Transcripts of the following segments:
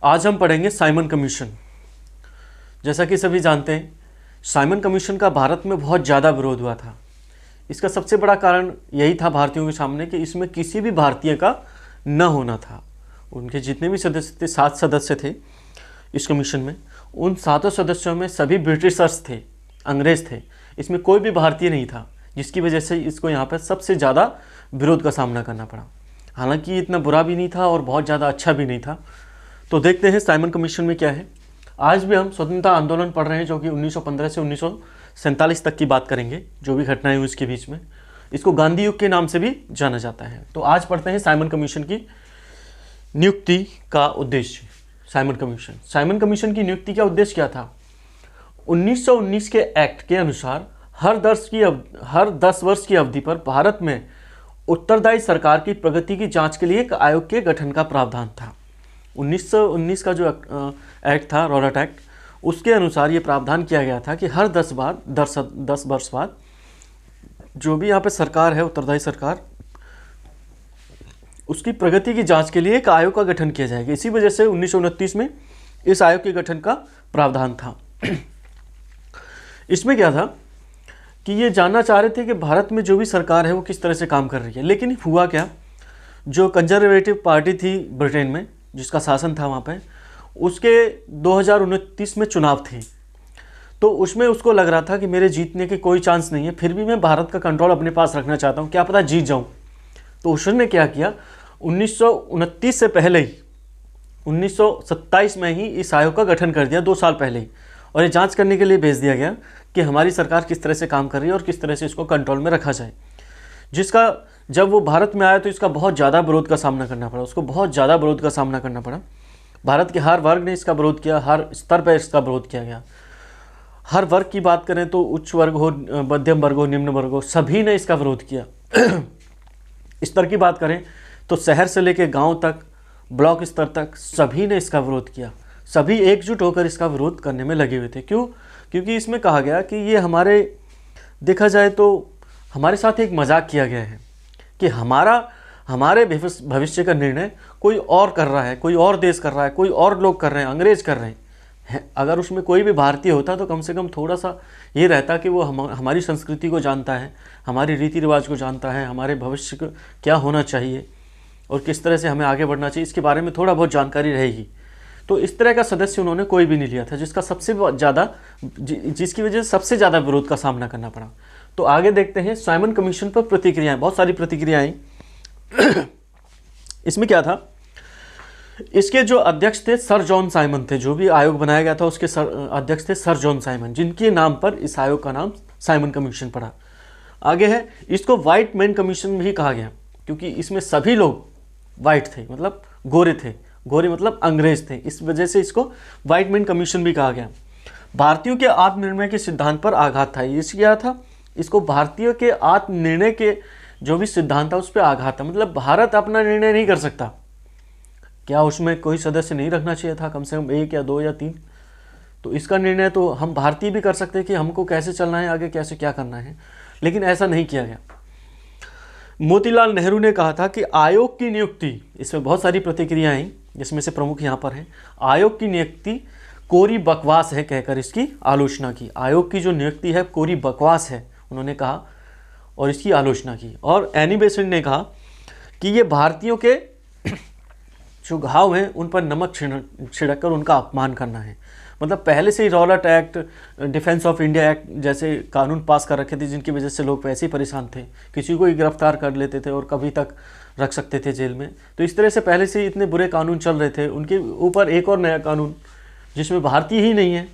आज हम पढ़ेंगे साइमन कमीशन। जैसा कि सभी जानते हैं, साइमन कमीशन का भारत में बहुत ज़्यादा विरोध हुआ था। इसका सबसे बड़ा कारण यही था भारतीयों के सामने कि इसमें किसी भी भारतीय का न होना था। उनके जितने भी सदस्य थे, 7 सदस्य थे इस कमीशन में, उन 7 सदस्यों में सभी ब्रिटिशर्स थे, अंग्रेज़ थे। इसमें कोई भी भारतीय नहीं था, जिसकी वजह से इसको यहाँ पर सबसे ज़्यादा विरोध का सामना करना पड़ा। हालांकि ये इतना बुरा भी नहीं था और बहुत ज़्यादा अच्छा भी नहीं था। तो देखते हैं साइमन कमीशन में क्या है। आज भी हम स्वतंत्रता आंदोलन पढ़ रहे हैं, जो कि 1915 से 1947 तक की बात करेंगे, जो भी घटनाएं हुई उसके बीच में। इसको गांधी युग के नाम से भी जाना जाता है। तो आज पढ़ते हैं साइमन कमीशन की नियुक्ति का उद्देश्य। साइमन कमीशन की नियुक्ति का उद्देश्य क्या था? 1919 के एक्ट के अनुसार हर 10 वर्ष की अवधि पर भारत में उत्तरदायी सरकार की प्रगति की जांच के लिए एक आयोग के गठन का प्रावधान था। 1919 का जो एक्ट था, रॉबर्ट एक्ट, उसके अनुसार ये प्रावधान किया गया था कि हर 10 वर्ष बाद जो भी यहाँ पे सरकार है, उत्तरदायी सरकार, उसकी प्रगति की जांच के लिए एक आयोग का गठन किया जाएगा। इसी वजह से 1929 में इस आयोग के गठन का प्रावधान था। इसमें क्या था कि ये जानना चाह रहे थे कि भारत में जो भी सरकार है वो किस तरह से काम कर रही है। लेकिन हुआ क्या, जो कंजर्वेटिव पार्टी थी ब्रिटेन में, जिसका शासन था वहाँ पे, उसके 2029 में चुनाव थे। तो उसमें उसको लग रहा था कि मेरे जीतने के कोई चांस नहीं है, फिर भी मैं भारत का कंट्रोल अपने पास रखना चाहता हूँ, क्या पता जीत जाऊँ। तो उसने क्या किया, 1929 से पहले ही 1927 में ही इस आयोग का गठन कर दिया, 2 साल पहले ही। और ये जांच करने के लिए भेज दिया गया कि हमारी सरकार किस तरह से काम कर रही है और किस तरह से इसको कंट्रोल में रखा जाए। जिसका जब वो भारत में आया तो इसका बहुत ज़्यादा विरोध का सामना करना पड़ा, उसको बहुत ज़्यादा विरोध का सामना करना पड़ा। भारत के हर वर्ग ने इसका विरोध किया, हर स्तर पर इसका विरोध किया गया। हर वर्ग की बात करें तो उच्च वर्ग हो, मध्यम वर्ग हो, निम्न वर्ग हो, सभी ने इसका विरोध किया। स्तर की बात करें तो शहर से लेकर गाँव तक, ब्लॉक स्तर तक सभी ने इसका विरोध किया। सभी एकजुट होकर इसका विरोध करने में लगे हुए थे। क्यों? क्योंकि इसमें कहा गया कि ये देखा जाए तो हमारे साथ एक मजाक किया गया है कि हमारे भविष्य का निर्णय कोई और कर रहा है, कोई और देश कर रहा है, कोई और लोग कर रहे हैं, अंग्रेज कर रहे हैं। अगर उसमें कोई भी भारतीय होता तो कम से कम थोड़ा सा ये रहता कि वो हमारी संस्कृति को जानता है, हमारी रीति रिवाज को जानता है, हमारे भविष्य को क्या होना चाहिए और किस तरह से हमें आगे बढ़ना चाहिए, इसके बारे में थोड़ा बहुत जानकारी रहेगी। तो इस तरह का सदस्य उन्होंने कोई भी नहीं लिया था, जिसकी वजह से सबसे ज़्यादा विरोध का सामना करना पड़ा। तो आगे देखते हैं साइमन कमीशन पर प्रतिक्रियाएं। बहुत सारी प्रतिक्रियाएं इसमें क्या था, इसके जो अध्यक्ष थे सर जॉन साइमन थे। जो भी आयोग बनाया गया था उसके अध्यक्ष थे सर जॉन साइमन, जिनके नाम पर इस आयोग का नाम साइमन कमीशन पड़ा। आगे है, इसको व्हाइट मैन कमीशन भी कहा गया, क्योंकि इसमें सभी लोग वाइट थे, मतलब गोरे थे। गोरे मतलब अंग्रेज थे, इस वजह से इसको व्हाइट मैन कमीशन भी कहा गया। भारतीयों के आत्मनिर्णय के सिद्धांत पर आघात था। ये क्या था, इसको भारतीयों के आत्मनिर्णय के जो भी सिद्धांत था उस पर आघात था। मतलब भारत अपना निर्णय नहीं कर सकता, क्या उसमें कोई सदस्य नहीं रखना चाहिए था, कम से कम 1 या 2 या 3? तो इसका निर्णय तो हम भारतीय भी कर सकते हैं कि हमको कैसे चलना है, आगे कैसे क्या करना है, लेकिन ऐसा नहीं किया गया। मोतीलाल नेहरू ने कहा था कि आयोग की नियुक्ति, इसमें बहुत सारी प्रतिक्रियाएं, जिसमें से प्रमुख यहाँ पर है, आयोग की नियुक्ति कोरी बकवास है कहकर इसकी आलोचना की। आयोग की जो नियुक्ति है कोरी बकवास है, उन्होंने कहा और इसकी आलोचना की। और एनी बेसेंट ने कहा कि ये भारतीयों के जो घाव हैं उन पर नमक छिड़क कर उनका अपमान करना है। मतलब पहले से ही Rowlatt act, defence of India act जैसे कानून पास कर रखे थे, जिनकी वजह से लोग वैसे ही परेशान थे, किसी को ही गिरफ्तार कर लेते थे और कभी तक रख सकते थे जेल में। तो इस तरह से पहले से ही इतने बुरे कानून चल रहे थे, उनके ऊपर एक और नया कानून जिसमें भारतीय ही नहीं है।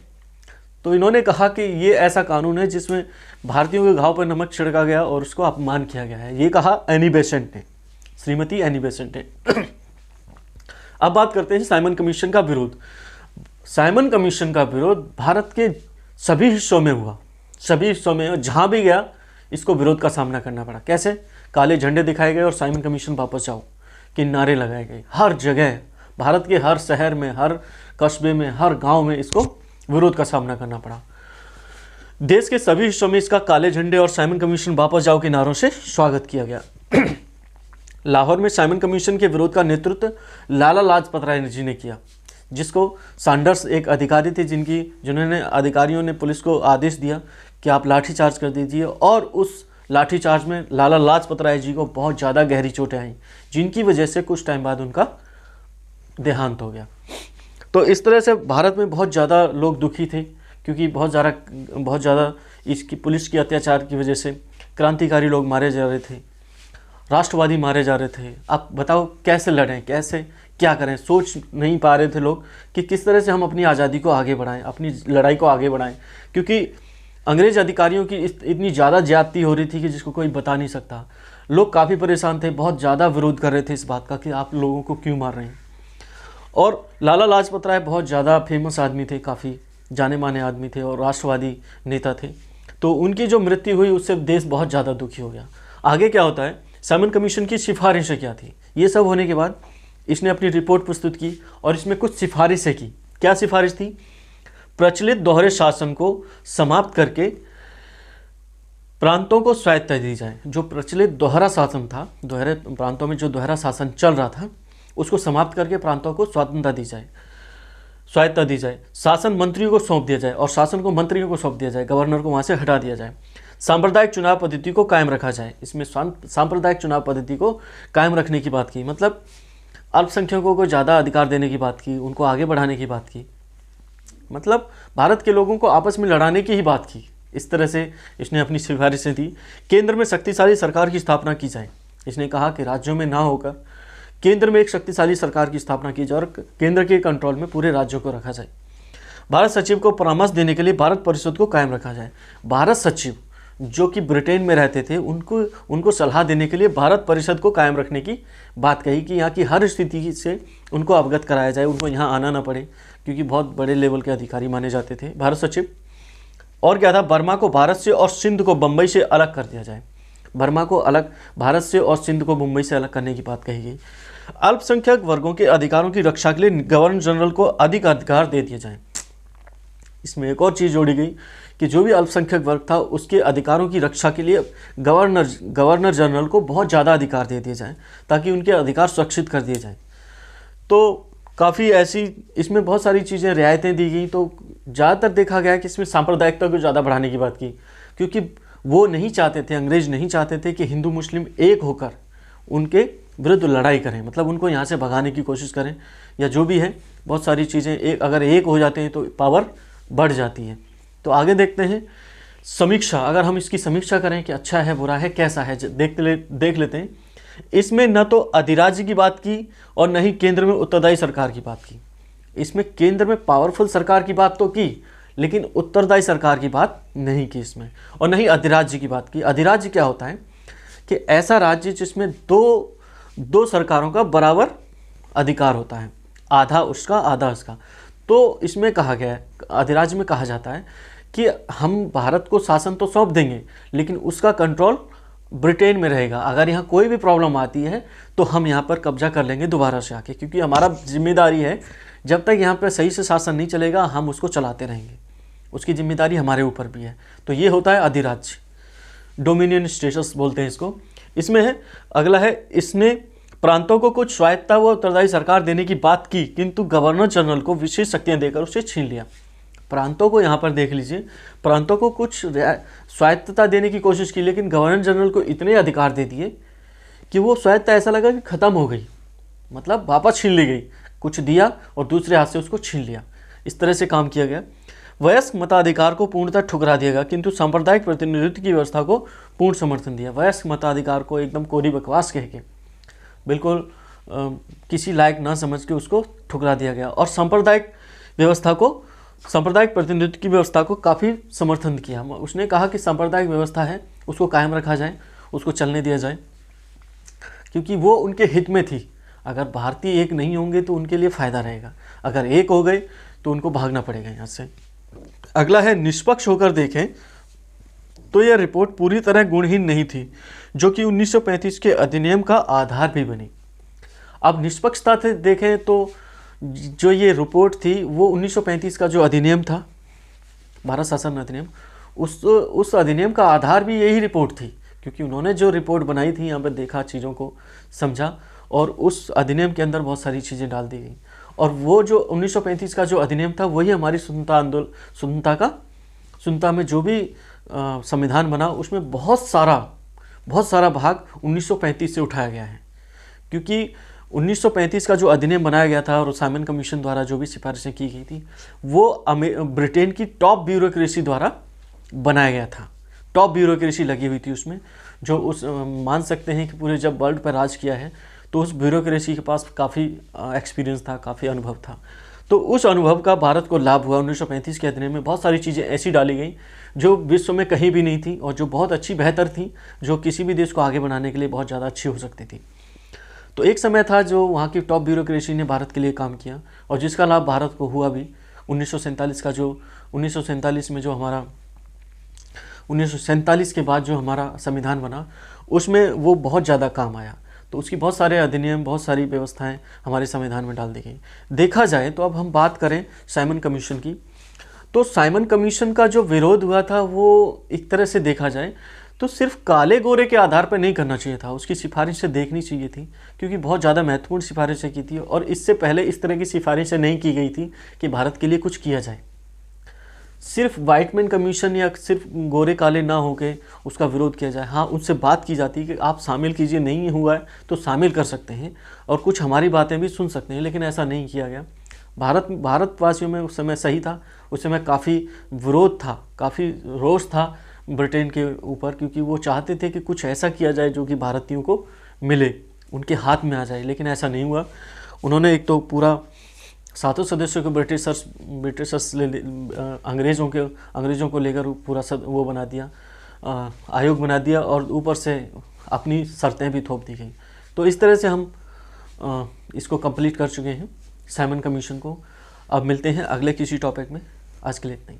तो इन्होंने कहा कि ये ऐसा कानून है जिसमें भारतीयों के घाव पर नमक छिड़का गया और उसको अपमान किया गया है। ये कहा एनी बेसेंट ने, श्रीमती एनी बेसेंट ने। अब बात करते हैं साइमन कमीशन का विरोध। साइमन कमीशन का विरोध भारत के सभी हिस्सों में हुआ, सभी हिस्सों में, जहाँ भी गया इसको विरोध का सामना करना पड़ा। कैसे? काले झंडे दिखाए गए और साइमन कमीशन वापस जाओ के नारे लगाए गए। हर जगह, भारत के हर शहर में, हर कस्बे में, हर गांव में इसको विरोध का सामना करना पड़ा। देश के सभी हिस्सों में इसका काले झंडे और साइमन कमीशन वापस जाओ के नारों से स्वागत किया गया। लाहौर में साइमन कमीशन के विरोध का नेतृत्व लाला लाजपत राय जी ने किया। जिसको सैंडर्स एक अधिकारी थे जिन्होंने अधिकारियों ने पुलिस को आदेश दिया कि आप लाठीचार्ज कर दीजिए, और उस लाठीचार्ज में लाला लाजपत राय जी को बहुत ज़्यादा गहरी चोटें आई, जिनकी वजह से कुछ टाइम बाद उनका देहांत हो गया। तो इस तरह से भारत में बहुत ज़्यादा लोग दुखी थे, क्योंकि बहुत ज़्यादा इसकी पुलिस की अत्याचार की वजह से क्रांतिकारी लोग मारे जा रहे थे, राष्ट्रवादी मारे जा रहे थे। अब बताओ कैसे लड़ें, कैसे क्या करें, सोच नहीं पा रहे थे लोग कि किस तरह से हम अपनी आज़ादी को आगे बढ़ाएं, अपनी लड़ाई को आगे बढ़ाएं, क्योंकि अंग्रेज़ अधिकारियों की इतनी ज़्यादा ज्यादती हो रही थी कि जिसको कोई बता नहीं सकता। लोग काफ़ी परेशान थे, बहुत ज़्यादा विरोध कर रहे थे इस बात का कि आप लोगों को क्यों मार रहे हैं। और लाला लाजपत राय बहुत ज़्यादा फेमस आदमी थे, काफ़ी जाने माने आदमी थे और राष्ट्रवादी नेता थे। तो उनकी जो मृत्यु हुई उससे देश बहुत ज़्यादा दुखी हो गया। आगे क्या होता है, साइमन कमीशन की सिफारिशें क्या थी, ये सब होने के बाद इसने अपनी रिपोर्ट प्रस्तुत की और इसमें कुछ सिफारिशें की। क्या सिफारिश थी? प्रचलित दोहरे शासन को समाप्त करके प्रांतों को स्वायत्तता दी जाए। जो प्रचलित दोहरा शासन था, दोहरे प्रांतों में जो दोहरा शासन चल रहा था, उसको समाप्त करके प्रांतों को स्वायत्तता दी जाए। शासन मंत्रियों को सौंप दिया जाए और शासन को मंत्रियों को सौंप दिया जाए, गवर्नर को वहाँ से हटा दिया जाए। सांप्रदायिक चुनाव पद्धति को कायम रखा जाए। इसमें सांप्रदायिक चुनाव पद्धति को कायम रखने की बात की, मतलब अल्पसंख्यकों को ज़्यादा अधिकार देने की बात की, उनको आगे बढ़ाने की बात की, मतलब भारत के लोगों को आपस में लड़ाने की ही बात की। इस तरह से इसने अपनी सिफारिशें दी। केंद्र में शक्तिशाली सरकार की स्थापना की जाए। इसने कहा कि राज्यों में ना होकर केंद्र में एक शक्तिशाली सरकार की स्थापना की जाए और केंद्र के कंट्रोल में पूरे राज्यों को रखा जाए। भारत सचिव को परामर्श देने के लिए भारत परिषद को कायम रखा जाए। भारत सचिव जो कि ब्रिटेन में रहते थे, उनको सलाह देने के लिए भारत परिषद को कायम रखने की बात कही कि यहाँ की हर स्थिति से उनको अवगत कराया जाए, उनको यहाँ आना ना पड़े, क्योंकि बहुत बड़े लेवल के अधिकारी माने जाते थे भारत सचिव। और क्या था, बर्मा को भारत से और सिंध को बम्बई से अलग कर दिया जाए। बर्मा को अलग, भारत से और सिंध को मुंबई से अलग करने की बात कही गई। अल्पसंख्यक वर्गों के अधिकारों की रक्षा के लिए गवर्नर जनरल को अधिक अधिकार दे दिए जाएं। इसमें एक और चीज़ जोड़ी गई कि जो भी अल्पसंख्यक वर्ग था उसके अधिकारों की रक्षा के लिए गवर्नर जनरल को बहुत ज़्यादा अधिकार दे दिए जाएं, ताकि उनके अधिकार सुरक्षित कर दिए जाएं। तो काफ़ी ऐसी इसमें बहुत सारी चीज़ें रियायतें दी गई। तो ज़्यादातर देखा गया कि इसमें सांप्रदायिकता को ज़्यादा बढ़ाने की बात की, क्योंकि वो नहीं चाहते थे, अंग्रेज नहीं चाहते थे कि हिंदू मुस्लिम एक होकर उनके विरुद्ध लड़ाई करें, मतलब उनको यहाँ से भगाने की कोशिश करें या जो भी है। बहुत सारी चीज़ें अगर एक हो जाते हैं तो पावर बढ़ जाती है। तो आगे देखते हैं समीक्षा। अगर हम इसकी समीक्षा करें कि अच्छा है बुरा है कैसा है, देख लेते हैं। इसमें न तो अधिराज्य की बात की और न ही केंद्र में उत्तरदायी सरकार की बात की। इसमें केंद्र में पावरफुल सरकार की बात तो की, लेकिन उत्तरदायी सरकार की बात नहीं की इसमें, और न ही अधिराज्य की बात की। अधिराज्य क्या होता है कि ऐसा राज्य जिसमें दो सरकारों का बराबर अधिकार होता है, आधा उसका आधा उसका। तो इसमें कहा गया है, अधिराज्य में कहा जाता है कि हम भारत को शासन तो सौंप देंगे, लेकिन उसका कंट्रोल ब्रिटेन में रहेगा। अगर यहाँ कोई भी प्रॉब्लम आती है तो हम यहाँ पर कब्जा कर लेंगे दोबारा से आके, क्योंकि हमारा जिम्मेदारी है, जब तक यहाँ पर सही से शासन नहीं चलेगा हम उसको चलाते रहेंगे, उसकी जिम्मेदारी हमारे ऊपर भी है। तो ये होता है अधिराज्य, डोमिनियन स्टेटस बोलते हैं इसको। इसमें है अगला है, इसने प्रांतों को कुछ स्वायत्तता व उत्तरदायी सरकार देने की बात की, किंतु गवर्नर जनरल को विशेष शक्तियाँ देकर उसे छीन लिया। प्रांतों को यहाँ पर देख लीजिए, प्रांतों को कुछ स्वायत्तता देने की कोशिश की, लेकिन गवर्नर जनरल को इतने अधिकार दे दिए कि वो स्वायत्तता ऐसा लगा कि ख़त्म हो गई, मतलब वापस छीन ली गई। कुछ दिया और दूसरे हाथ से उसको छीन लिया। इस तरह से काम किया गया। वयस्क मताधिकार को पूर्णतः ठुकरा दिया गया, किंतु सांप्रदायिक प्रतिनिधित्व की व्यवस्था को पूर्ण समर्थन दिया। वयस्क मताधिकार को एकदम कोरी बकवास कह के बिल्कुल किसी लायक ना समझ के उसको ठुकरा दिया गया, और सांप्रदायिक प्रतिनिधित्व की व्यवस्था को काफ़ी समर्थन किया। उसने कहा कि सांप्रदायिक व्यवस्था है उसको कायम रखा जाए, उसको चलने दिया जाए, क्योंकि वो उनके हित में थी। अगर भारतीय एक नहीं होंगे तो उनके लिए फ़ायदा रहेगा, अगर एक हो गए तो उनको भागना पड़ेगा यहाँ से। अगला है, निष्पक्ष होकर देखें तो यह रिपोर्ट पूरी तरह गुणहीन नहीं थी, जो कि 1935 के अधिनियम का आधार भी बनी। अब निष्पक्षता से देखें तो जो ये रिपोर्ट थी वो 1935 का जो अधिनियम था, भारत शासन अधिनियम, उस अधिनियम का आधार भी यही रिपोर्ट थी, क्योंकि उन्होंने जो रिपोर्ट बनाई थी यहाँ पर देखा, चीज़ों को समझा, और उस अधिनियम के अंदर बहुत सारी चीज़ें डाल दी गई। और वो जो 1935 का जो अधिनियम था वही हमारी स्वतंत्रता में जो भी संविधान बना उसमें बहुत सारा भाग 1935 से उठाया गया है। क्योंकि 1935 का जो अधिनियम बनाया गया था और साइमन कमीशन द्वारा जो भी सिफारिशें की गई थी वो ब्रिटेन की टॉप ब्यूरोक्रेसी द्वारा बनाया गया था। टॉप ब्यूरोक्रेसी लगी हुई थी उसमें, जो मान सकते हैं कि पूरे जब वर्ल्ड पर राज किया है तो उस ब्यूरोक्रेसी के पास काफ़ी एक्सपीरियंस था, काफ़ी अनुभव था। तो उस अनुभव का भारत को लाभ हुआ। 1935 के अधिनियम में बहुत सारी चीज़ें ऐसी डाली गई जो विश्व में कहीं भी नहीं थी और जो बहुत अच्छी बेहतर थी, जो किसी भी देश को आगे बढ़ाने के लिए बहुत ज़्यादा अच्छी हो सकती थी। तो एक समय था जो वहाँ की टॉप ब्यूरोक्रेसी ने भारत के लिए काम किया और जिसका लाभ भारत को हुआ भी। 1947 के बाद जो हमारा संविधान बना उसमें वो बहुत ज़्यादा काम आया। तो उसकी बहुत सारे अधिनियम, बहुत सारी व्यवस्थाएं हमारे संविधान में डाल दी गई। देखा जाए तो अब हम बात करें साइमन कमीशन की, तो साइमन कमीशन का जो विरोध हुआ था वो एक तरह से देखा जाए तो सिर्फ काले गोरे के आधार पर नहीं करना चाहिए था, उसकी सिफारिशें देखनी चाहिए थी, क्योंकि बहुत ज़्यादा महत्वपूर्ण सिफारिशें की थी और इससे पहले इस तरह की सिफारिशें नहीं की गई थी कि भारत के लिए कुछ किया जाए। सिर्फ वाइटमैन कमीशन या सिर्फ गोरे काले ना होके उसका विरोध किया जाए। हाँ, उनसे बात की जाती है कि आप शामिल कीजिए, नहीं हुआ है तो शामिल कर सकते हैं और कुछ हमारी बातें भी सुन सकते हैं, लेकिन ऐसा नहीं किया गया। भारतवासियों में उस समय सही था, उस समय काफ़ी विरोध था, काफ़ी रोष था ब्रिटेन के ऊपर, क्योंकि वो चाहते थे कि कुछ ऐसा किया जाए जो कि भारतीयों को मिले, उनके हाथ में आ जाए, लेकिन ऐसा नहीं हुआ। उन्होंने एक तो पूरा 7 सदस्यों को ब्रिटिशर्स अंग्रेज़ों को लेकर पूरा वो बना दिया, आयोग बना दिया और ऊपर से अपनी शर्तें भी थोप दी गई। तो इस तरह से हम इसको कंप्लीट कर चुके हैं साइमन कमीशन को। अब मिलते हैं अगले किसी टॉपिक में। आज के लिए इतना ही।